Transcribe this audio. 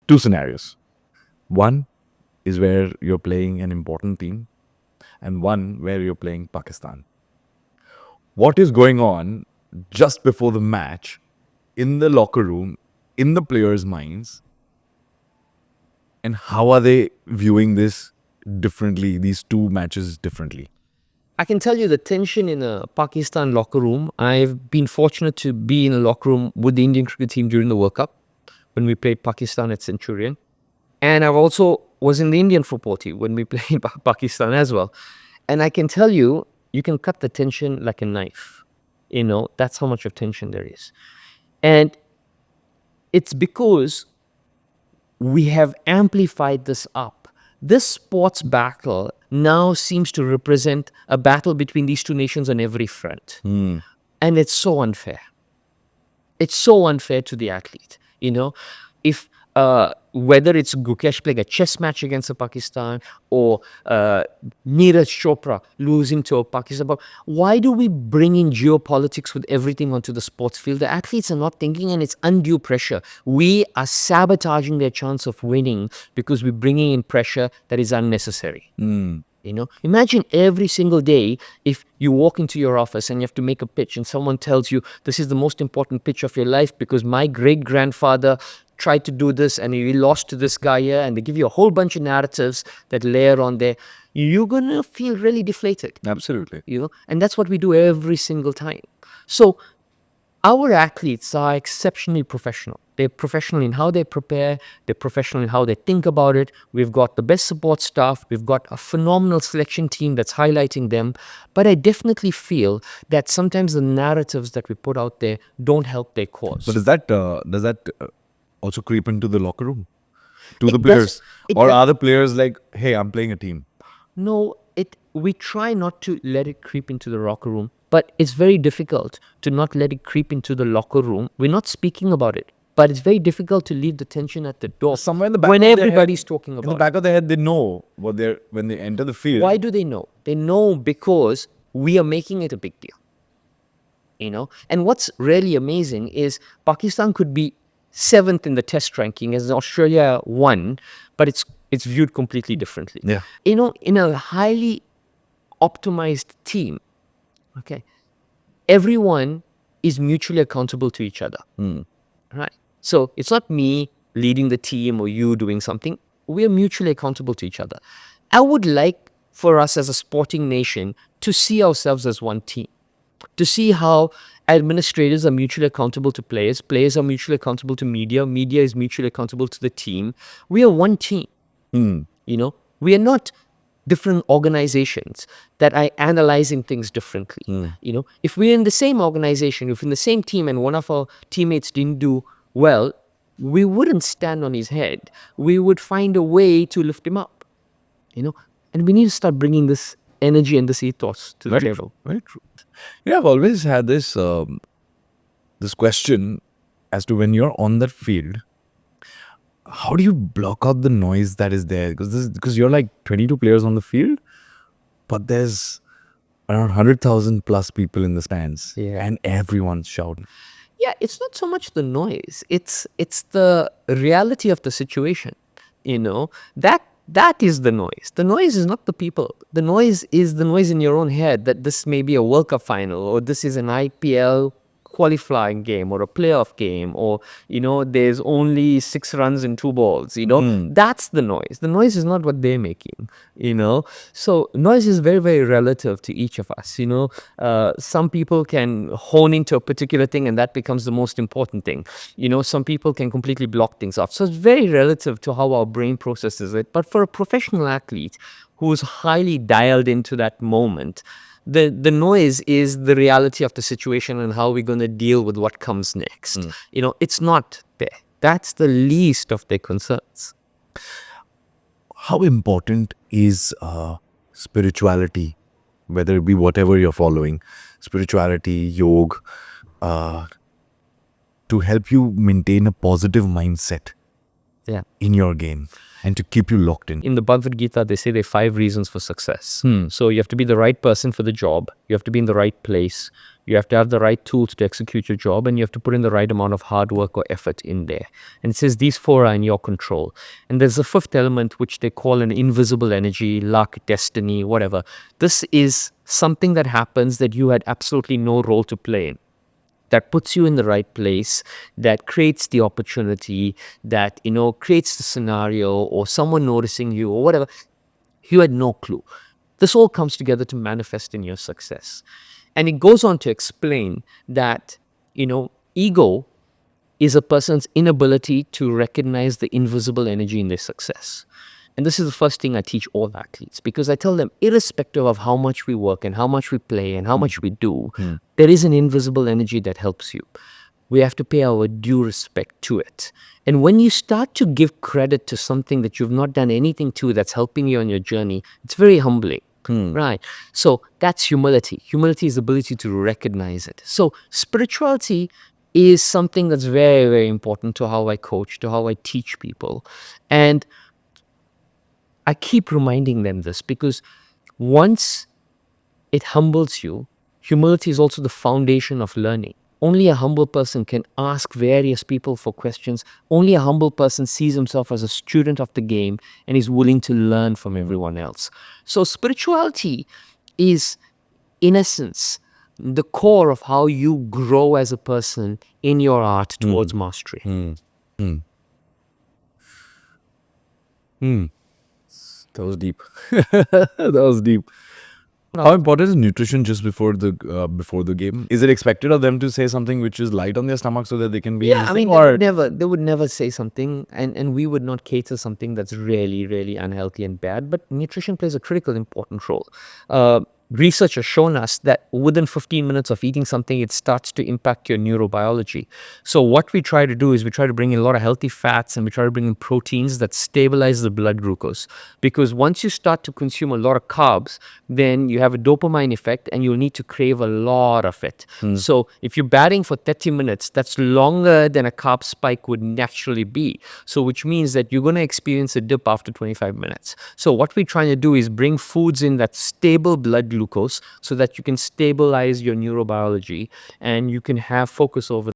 two scenarios. One is where you're playing an important team, and one where you're playing Pakistan. What is going on just before the match in the locker room, in the players' minds, and how are they viewing this differently, these two matches differently? I can tell you the tension in a Pakistan locker room. I've been fortunate to be in a locker room with the Indian cricket team during the World Cup when we played Pakistan at Centurion. And I've also was in the Indian football team when we played Pakistan as well. And I can tell you, you can cut the tension like a knife. That's how much of tension there is. And it's because we have amplified this up. This sports battle now seems to represent a battle between these two nations on every front. And it's so unfair. It's so unfair to the athlete. If whether it's Gukesh playing a chess match against a Pakistan or Neeraj Chopra losing to a Pakistan, but why do we bring in geopolitics with everything onto the sports field? The athletes are not thinking, and it's undue pressure. We are sabotaging their chance of winning because we're bringing in pressure that is unnecessary. Imagine every single day if you walk into your office and you have to make a pitch and someone tells you this is the most important pitch of your life because my great grandfather tried to do this and he lost to this guy here, and they give you a whole bunch of narratives that layer on there. You're gonna feel really deflated. Absolutely. And that's what we do every single time. So our athletes are exceptionally professional. They're professional in how they prepare. They're professional in how they think about it. We've got the best support staff. We've got a phenomenal selection team that's highlighting them. But I definitely feel that sometimes the narratives that we put out there don't help their cause. But does that also creep into the locker room to the It players, does- it or does- are the players like, "Hey, I'm playing a team"? No, we try not to let it creep into the locker room, but it's very difficult to not let it creep into the locker room. We're not speaking about it, but it's very difficult to leave the tension at the door Somewhere in the back when of their everybody's head, talking in the about back of their head, they know what they're when they enter the it. field. Why do they know? They know because we are making it a big deal. And what's really amazing is Pakistan could be 7th in the test ranking as Australia won, but it's viewed completely differently. Yeah. In a highly optimized team, okay, everyone is mutually accountable to each other. Right? So it's not me leading the team or you doing something. We are mutually accountable to each other. I would like for us as a sporting nation to see ourselves as one team, to see how administrators are mutually accountable to players, players are mutually accountable to media, media is mutually accountable to the team. We are one team. We are not different organizations that are analyzing things differently. If we're in the same organization, if we're in the same team and one of our teammates didn't do well, we wouldn't stand on his head. We would find a way to lift him up. And we need to start bringing this energy and this ethos to the table. Very true. Yeah, I've always had this question as to when you're on that field, how do you block out the noise that is there? Because you're like 22 players on the field, but there's around 100,000 plus people in the stands, and everyone's shouting. Yeah, it's not so much the noise. It's the reality of the situation. That is the noise. The noise is not the people. The noise is the noise in your own head that this may be a World Cup final, or this is an IPL qualifying game, or a playoff game, or there's only 6 runs in 2 balls. That's the noise. The noise is not what they're making. So noise is very, very relative to each of us. Some people can hone into a particular thing and that becomes the most important thing. Some people can completely block things off. So it's very relative to how our brain processes it. But for a professional athlete who's highly dialed into that moment, the noise is the reality of the situation and how we're going to deal with what comes next. It's not there. That's the least of their concerns. How important is spirituality, whether it be whatever you're following, spirituality, yoga, to help you maintain a positive mindset in your game and to keep you locked in? In the Bhagavad Gita, they say there are 5 reasons for success. So you have to be the right person for the job. You have to be in the right place. You have to have the right tools to execute your job, and you have to put in the right amount of hard work or effort in there. And it says these four are in your control. And there's a fifth element, which they call an invisible energy, luck, destiny, whatever. This is something that happens that you had absolutely no role to play in, that puts you in the right place, that creates the opportunity, that, creates the scenario, or someone noticing you or whatever. You had no clue. This all comes together to manifest in your success. And it goes on to explain that, ego is a person's inability to recognize the invisible energy in their success. And this is the first thing I teach all athletes, because I tell them, irrespective of how much we work and how much we play and how much we do, there is an invisible energy that helps you. We have to pay our due respect to it. And when you start to give credit to something that you've not done anything to that's helping you on your journey, it's very humbling. Right. So that's humility. Humility is the ability to recognize it. So spirituality is something that's very, very important to how I coach, to how I teach people. And I keep reminding them this, because once it humbles you, humility is also the foundation of learning. Only a humble person can ask various people for questions. Only a humble person sees himself as a student of the game and is willing to learn from everyone else. So spirituality is, in essence, the core of how you grow as a person in your art towards mastery. That was deep. That was deep. How important is nutrition just before the game? Is it expected of them to say something which is light on their stomach so that they can be in Yeah, this I thing? mean, Or they would never say something, and we would not cater something that's really, really unhealthy and bad. But nutrition plays a critical, important role. Research has shown us that within 15 minutes of eating something, it starts to impact your neurobiology. So what we try to do is we try to bring in a lot of healthy fats, and we try to bring in proteins that stabilize the blood glucose. Because once you start to consume a lot of carbs, then you have a dopamine effect, and you'll need to crave a lot of it. So if you're batting for 30 minutes, that's longer than a carb spike would naturally be. So which means that you're going to experience a dip after 25 minutes. So what we're trying to do is bring foods in that stable blood glucose so that you can stabilize your neurobiology and you can have focus over